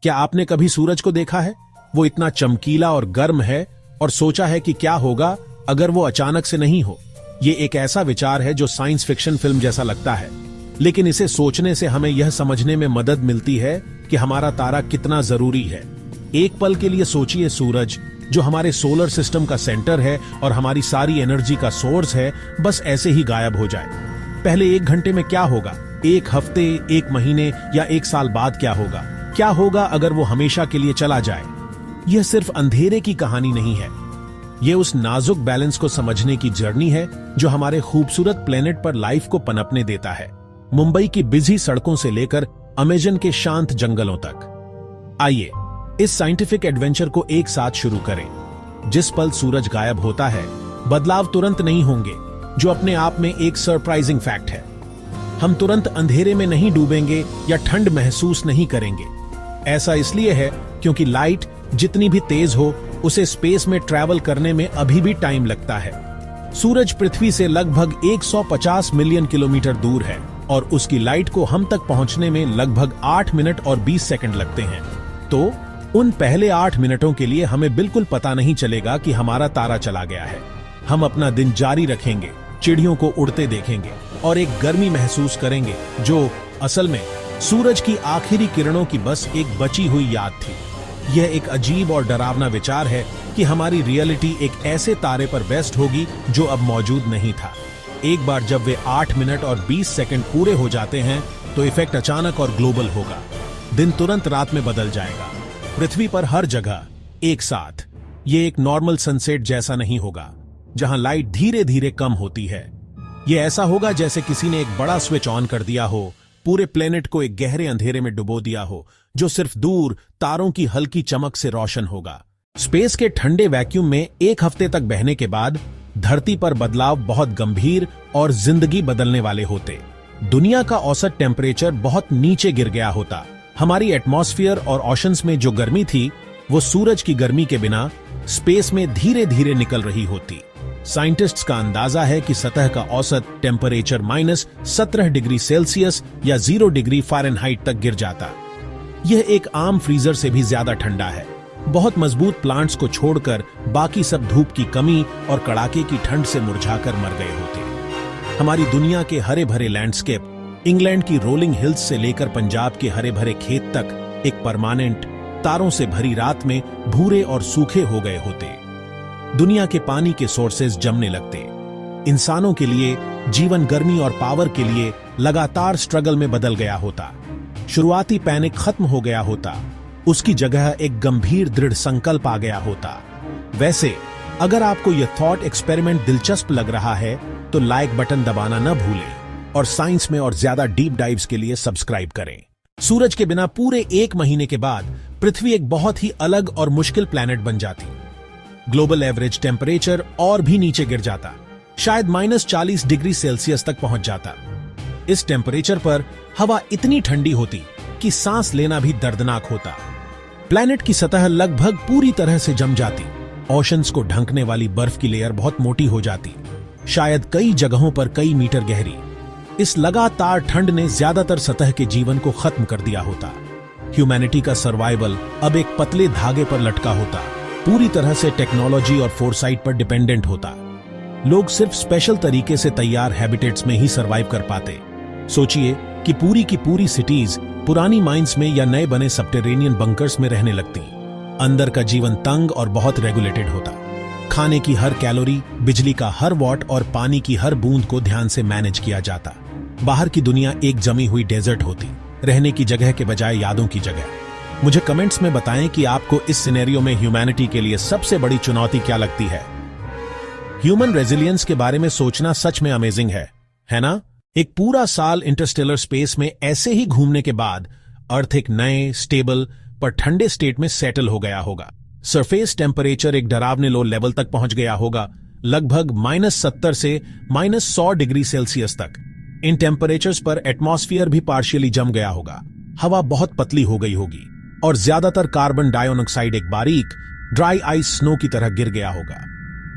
क्या आपने कभी सूरज को देखा है? वो इतना चमकीला और गर्म है और सोचा है कि क्या होगा अगर वो अचानक से नहीं हो। ये एक ऐसा विचार है जो साइंस फिक्शन फिल्म जैसा लगता है, लेकिन इसे सोचने से हमें यह समझने में मदद मिलती है कि हमारा तारा कितना जरूरी है। एक पल के लिए सोचिए, सूरज जो हमारे सोलर सिस्टम का सेंटर है और हमारी सारी एनर्जी का सोर्स है, बस ऐसे ही गायब हो जाए। पहले 1 घंटे में क्या होगा? 1 हफ्ते, 1 महीने या 1 साल बाद क्या होगा? क्या होगा अगर वो हमेशा के लिए चला जाए? यह सिर्फ अंधेरे की कहानी नहीं है, यह उस नाजुक बैलेंस को समझने की जर्नी है जो हमारे खूबसूरत प्लेनेट पर लाइफ को पनपने देता है। मुंबई की बिजी सड़कों से लेकर अमेजन के शांत जंगलों तक। आइए इस साइंटिफिक एडवेंचर को एक साथ शुरू करें। जिस पल सूरज गायब होता है, बदलाव तुरंत नहीं होंगे, जो अपने आप में एक सरप्राइजिंग फैक्ट है। हम तुरंत अंधेरे में नहीं डूबेंगे या ठंड महसूस नहीं करेंगे। ऐसा इसलिए है क्योंकि लाइट जितनी भी तेज हो, उसे स्पेस में ट्रैवल करने में अभी भी टाइम लगता है। सूरज पृथ्वी से लगभग 150 मिलियन किलोमीटर दूर है और उसकी लाइट को हम तक पहुंचने में लगभग 8 मिनट और 20 सेकंड लगते हैं। तो उन पहले 8 मिनटों के लिए हमें बिल्कुल पता नहीं चलेगा कि हमारा तारा चला गया है। हम अपना दिन जारी रखेंगे, चिड़ियों को उड़ते देखेंगे और एक गर्मी महसूस करेंगे जो असल में सूरज की आखिरी किरणों की बस एक बची हुई याद थी। यह एक अजीब और डरावना विचार है कि हमारी रियलिटी एक ऐसे तारे पर बेस्ट होगी जो अब मौजूद नहीं था। एक बार जब वे 8 मिनट और 20 सेकंड पूरे हो जाते हैं तो इफेक्ट अचानक और ग्लोबल होगा। दिन तुरंत रात में बदल जाएगा, पृथ्वी पर हर जगह एक साथ। ये एक नॉर्मल सनसेट जैसा नहीं होगा जहां लाइट धीरे धीरे कम होती है। यह ऐसा होगा जैसे किसी ने एक बड़ा स्विच ऑन कर दिया हो, पूरे प्लेनेट को एक गहरे अंधेरे में डुबो दिया हो, जो सिर्फ दूर तारों की हल्की चमक से रोशन होगा। स्पेस के ठंडे वैक्यूम में 1 हफ्ते तक बहने के बाद धरती पर बदलाव बहुत गंभीर और जिंदगी बदलने वाले होते। दुनिया का औसत टेम्परेचर बहुत नीचे गिर गया होता। हमारी एटमॉस्फेयर और ओशंस में जो गर्मी थी, वो सूरज की गर्मी के बिना स्पेस में धीरे धीरे निकल रही होती। साइंटिस्ट्स का अंदाजा है कि सतह का औसत टेम्परेचर -17 डिग्री सेल्सियस या 0 डिग्री फ़ारेनहाइट तक गिर जाता। यह एक आम फ्रीजर से भी ज्यादा ठंडा है। बहुत मजबूत प्लांट्स को छोड़कर बाकी सब धूप की कमी और कड़ाके की ठंड से मुरझाकर मर गए होते। हमारी दुनिया के हरे भरे लैंडस्केप, इंग्लैंड की रोलिंग हिल्स से लेकर पंजाब के हरे भरे खेत तक, एक परमानेंट तारों से भरी रात में भूरे और सूखे हो गए होते। दुनिया के पानी के सोर्सेज जमने लगते। इंसानों के लिए जीवन गर्मी और पावर के लिए लगातार स्ट्रगल में बदल गया होता। शुरुआती पैनिक खत्म हो गया होता, उसकी जगह एक गंभीर दृढ़ संकल्प आ गया होता। वैसे अगर आपको यह थॉट एक्सपेरिमेंट दिलचस्प लग रहा है तो लाइक बटन दबाना न भूलें और साइंस में और ज्यादा डीप डाइव्स के लिए सब्सक्राइब करें। सूरज के बिना पूरे 1 महीने के बाद पृथ्वी एक बहुत ही अलग और मुश्किल प्लैनेट बन जाती। ग्लोबल एवरेज टेम्परेचर और भी नीचे गिर जाता, शायद -40 डिग्री सेल्सियस तक पहुंच जाता। इस टेम्परेचर पर हवा इतनी ठंडी होती कि सांस लेना भी दर्दनाक होता। प्लैनेट की सतह लगभग पूरी तरह से जम जाती। ओशंस को ढंकने वाली बर्फ की लेयर बहुत मोटी हो जाती, शायद कई जगहों पर कई मीटर गहरी। इस लगातार ठंड ने ज्यादातर सतह के जीवन को खत्म कर दिया होता। ह्यूमैनिटी का सर्वाइवल अब एक पतले धागे पर लटका होता, पूरी तरह से टेक्नोलॉजी और फोरसाइट पर डिपेंडेंट होता। लोग सिर्फ स्पेशल तरीके से तैयार हैबिटेट्स में ही सरवाइव कर पाते। सोचिए कि पूरी की पूरी सिटीज पुरानी माइंस में या नए बने सबटेरेनियन बंकर्स में रहने लगती। अंदर का जीवन तंग और बहुत रेगुलेटेड होता। खाने की हर कैलोरी, बिजली का हर वॉट और पानी की हर बूंद को ध्यान से मैनेज किया जाता। बाहर की दुनिया एक जमी हुई डेजर्ट होती, रहने की जगह के बजाय यादों की जगह। मुझे कमेंट्स में बताएं कि आपको इस सिनेरियो में ह्यूमैनिटी के लिए सबसे बड़ी चुनौती क्या लगती है। ह्यूमन रेजिलियंस के बारे में सोचना सच में अमेजिंग है ना? एक पूरा साल इंटरस्टेलर स्पेस में ऐसे ही घूमने के बाद अर्थ एक नए, स्टेबल पर ठंडे स्टेट में सेटल हो गया होगा। सरफेस टेम्परेचर एक डरावने लो लेवल तक पहुंच गया होगा, लगभग -70 से -100 डिग्री सेल्सियस तक। इन टेम्परेचर्स पर एटमॉस्फेयर भी पार्शियली जम गया होगा, हवा बहुत पतली हो गई होगी और ज्यादातर कार्बन डाइऑक्साइड एक बारीक ड्राई आइस स्नो की तरह गिर गया होगा।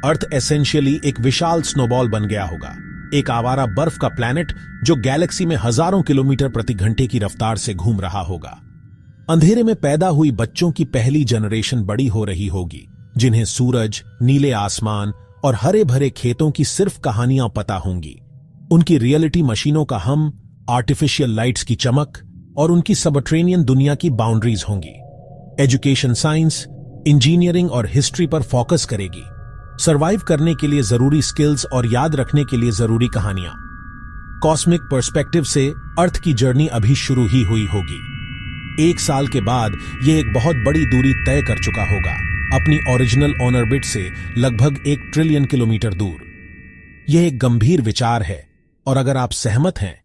अर्थ एसेंशियली एक विशाल स्नोबॉल बन गया होगा, एक आवारा बर्फ का प्लैनेट जो गैलेक्सी में हजारों किलोमीटर प्रति घंटे की रफ्तार से घूम रहा होगा। अंधेरे में पैदा हुई बच्चों की पहली जनरेशन बड़ी हो रही होगी, जिन्हें सूरज, नीले आसमान और हरे भरे खेतों की सिर्फ कहानियां पता होंगी। उनकी रियलिटी मशीनों का हम, आर्टिफिशियल लाइट्स की चमक और उनकी सबटरेनियन दुनिया की बाउंड्रीज होंगी। एजुकेशन साइंस, इंजीनियरिंग और हिस्ट्री पर फोकस करेगी। सर्वाइव करने के लिए जरूरी स्किल्स और याद रखने के लिए जरूरी कहानियां। कॉस्मिक पर्सपेक्टिव से अर्थ की जर्नी अभी शुरू ही हुई होगी। 1 साल के बाद यह एक बहुत बड़ी दूरी तय कर चुका होगा, अपनी ओरिजिनल ऑर्बिट से लगभग 1 ट्रिलियन किलोमीटर दूर। यह एक गंभीर विचार है और अगर आप सहमत हैं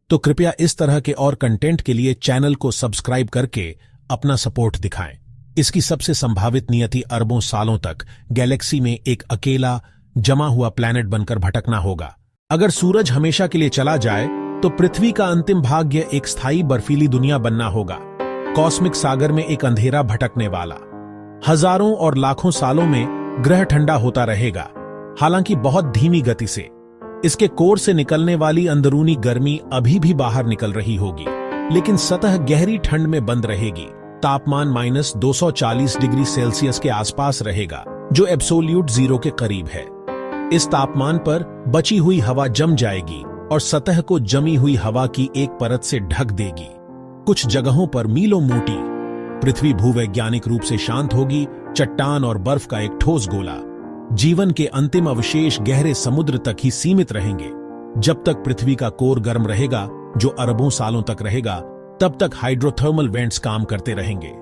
तो कृपया इस तरह के और कंटेंट के लिए चैनल को सब्सक्राइब करके अपना सपोर्ट दिखाएं। इसकी सबसे संभावित नियति अरबों सालों तक गैलेक्सी में एक अकेला जमा हुआ प्लैनेट बनकर भटकना होगा। अगर सूरज हमेशा के लिए चला जाए तो पृथ्वी का अंतिम भाग्य एक स्थायी बर्फीली दुनिया बनना होगा, कॉस्मिक सागर में एक अंधेरा भटकने वाला। हजारों और लाखों सालों में ग्रह ठंडा होता रहेगा, हालांकि बहुत धीमी गति से। इसके कोर से निकलने वाली अंदरूनी गर्मी अभी भी बाहर निकल रही होगी, लेकिन सतह गहरी ठंड में बंद रहेगी। तापमान -240 डिग्री सेल्सियस के आसपास रहेगा, जो एब्सोल्यूट जीरो के करीब है। इस तापमान पर बची हुई हवा जम जाएगी और सतह को जमी हुई हवा की एक परत से ढक देगी, कुछ जगहों पर मीलों मोटी। पृथ्वी भूवैज्ञानिक रूप से शांत होगी, चट्टान और बर्फ का एक ठोस गोला। जीवन के अंतिम अवशेष गहरे समुद्र तक ही सीमित रहेंगे। जब तक पृथ्वी का कोर गर्म रहेगा, जो अरबों सालों तक रहेगा, तब तक हाइड्रोथर्मल वेंट्स काम करते रहेंगे।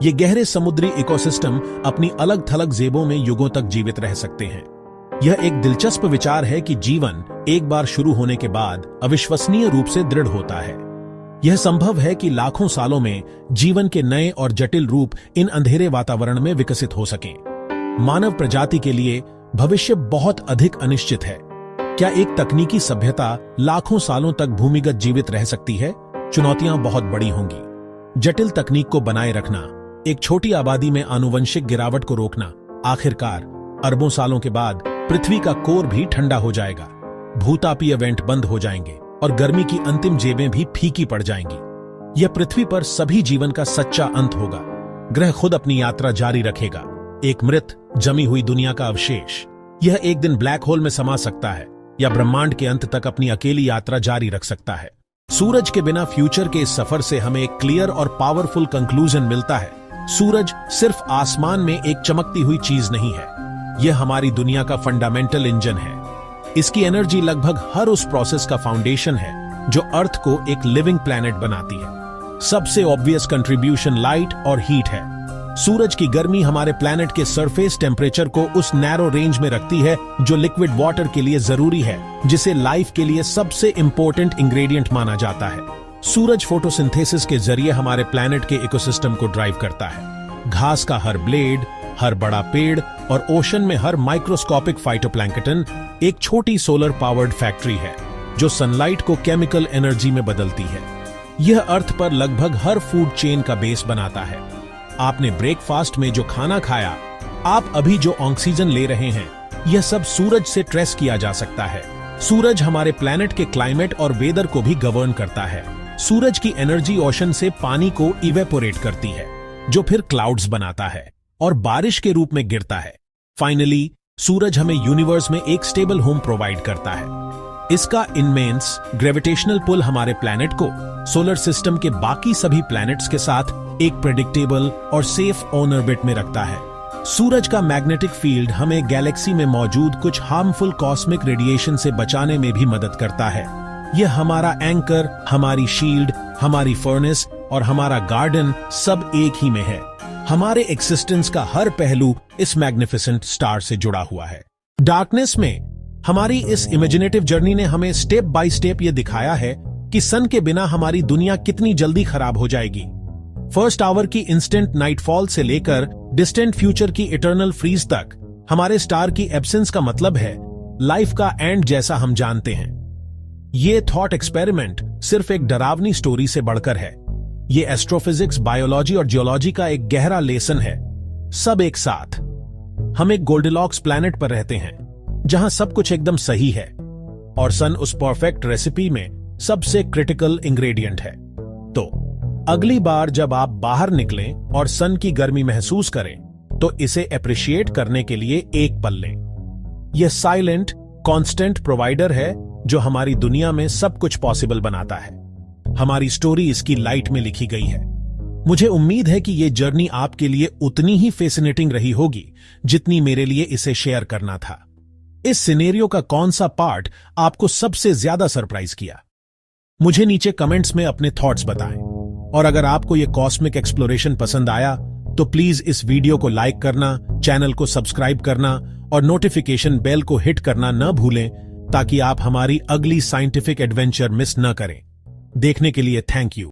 ये गहरे समुद्री इकोसिस्टम अपनी अलग थलग जेबों में युगों तक जीवित रह सकते हैं। यह एक दिलचस्प विचार है कि जीवन एक बार शुरू होने के बाद अविश्वसनीय रूप से दृढ़ होता है। यह संभव है कि लाखों सालों में जीवन के नए और जटिल रूप इन अंधेरे वातावरण में विकसित हो सकें। मानव प्रजाति के लिए भविष्य बहुत अधिक अनिश्चित है। क्या एक तकनीकी सभ्यता लाखों सालों तक भूमिगत जीवित रह सकती है? चुनौतियां बहुत बड़ी होंगी। जटिल तकनीक को बनाए रखना, एक छोटी आबादी में आनुवंशिक गिरावट को रोकना। आखिरकार अरबों सालों के बाद पृथ्वी का कोर भी ठंडा हो जाएगा, भूतापीय वेंट बंद हो जाएंगे और गर्मी की अंतिम जेबें भी फीकी पड़ जाएंगी। यह पृथ्वी पर सभी जीवन का सच्चा अंत होगा। ग्रह खुद अपनी यात्रा जारी रखेगा, एक मृत जमी हुई दुनिया का अवशेष। यह एक दिन ब्लैक होल में समा सकता है या ब्रह्मांड के अंत तक अपनी अकेली यात्रा जारी रख सकता है। सूरज के बिना फ्यूचर के इस सफर से हमें एक क्लियर और पावरफुल कंक्लूजन मिलता है। सूरज सिर्फ आसमान में एक चमकती हुई चीज नहीं है, यह हमारी दुनिया का फंडामेंटल इंजन है। इसकी एनर्जी लगभग हर उस प्रोसेस का फाउंडेशन है जो अर्थ को एक लिविंग प्लैनेट बनाती है। सबसे ऑब्वियस कंट्रीब्यूशन लाइट और हीट है। सूरज की गर्मी हमारे प्लैनेट के सरफेस टेम्परेचर को उस नैरो रेंज में रखती है जो लिक्विड वाटर के लिए जरूरी है, जिसे लाइफ के लिए सबसे इंपॉर्टेंट इंग्रेडिएंट माना जाता है। सूरज फोटोसिंथेसिस के जरिए हमारे प्लैनेट के इकोसिस्टम को ड्राइव करता है। घास का हर ब्लेड, हर बड़ा पेड़ और ओशन में हर माइक्रोस्कोपिक फाइटोप्लैंक्टन एक छोटी सोलर पावर्ड फैक्ट्री है जो सनलाइट को केमिकल एनर्जी में बदलती है। यह अर्थ पर लगभग हर फूड चेन का बेस बनाता है। आपने ब्रेकफास्ट में जो खाना खाया, आप अभी जो ऑक्सीजन ले रहे हैं, यह सब सूरज से ट्रेस किया जा सकता है। सूरज हमारे प्लैनेट के क्लाइमेट और वेदर को भी गवर्न करता है। सूरज की एनर्जी ओशन से पानी को इवेपोरेट करती है, जो फिर क्लाउड्स बनाता है और बारिश के रूप में गिरता है। फाइनली सूरज हमें यूनिवर्स में एक स्टेबल होम प्रोवाइड करता है। इसका इनमेंस ग्रेविटेशनल पुल हमारे प्लैनेट को सोलर सिस्टम के बाकी सभी प्लैनेट्स के साथ एक प्रेडिक्टेबल और सेफ ऑन ऑर्बिट में रखता है। सूरज का मैग्नेटिक फील्ड हमें गैलेक्सी में मौजूद कुछ हार्मफुल कॉस्मिक रेडिएशन से बचाने में भी मदद करता है। यह हमारा एंकर, हमारी शील्ड, हमारी फर्नेस और हमारा गार्डन सब एक ही में है। हमारे एक्सिस्टेंस का हर पहलू इस मैग्निफिसेंट स्टार से जुड़ा हुआ है। डार्कनेस में हमारी इस इमेजिनेटिव जर्नी ने हमें स्टेप बाय स्टेप यह दिखाया है कि सन के बिना हमारी दुनिया कितनी जल्दी खराब हो जाएगी। फर्स्ट आवर की इंस्टेंट नाइटफॉल से लेकर डिस्टेंट फ्यूचर की इटर्नल फ्रीज तक हमारे स्टार की एब्सेंस का मतलब है लाइफ का एंड जैसा हम जानते हैं। ये थॉट एक्सपेरिमेंट सिर्फ एक डरावनी स्टोरी से बढ़कर है। ये एस्ट्रोफिजिक्स, बायोलॉजी और जियोलॉजी का एक गहरा लेसन है, सब एक साथ। हम एक गोल्डिलॉक्स प्लैनेट पर रहते हैं जहां सब कुछ एकदम सही है और सन उस परफेक्ट रेसिपी में सबसे क्रिटिकल इंग्रेडिएंट है। तो अगली बार जब आप बाहर निकलें और सन की गर्मी महसूस करें तो इसे अप्रिशिएट करने के लिए एक पल लें। यह साइलेंट कांस्टेंट प्रोवाइडर है जो हमारी दुनिया में सब कुछ पॉसिबल बनाता है। हमारी स्टोरी इसकी लाइट में लिखी गई है। मुझे उम्मीद है कि यह जर्नी आपके लिए उतनी ही फैसिनेटिंग रही होगी जितनी मेरे लिए इसे शेयर करना था। इस सिनेरियो का कौन सा पार्ट आपको सबसे ज्यादा सरप्राइज किया? मुझे नीचे कमेंट्स में अपने थॉट्स बताएं। और अगर आपको यह कॉस्मिक एक्सप्लोरेशन पसंद आया तो प्लीज इस वीडियो को लाइक करना, चैनल को सब्सक्राइब करना और नोटिफिकेशन बेल को हिट करना न भूलें ताकि आप हमारी अगली साइंटिफिक एडवेंचर मिस न करें। देखने के लिए थैंक यू।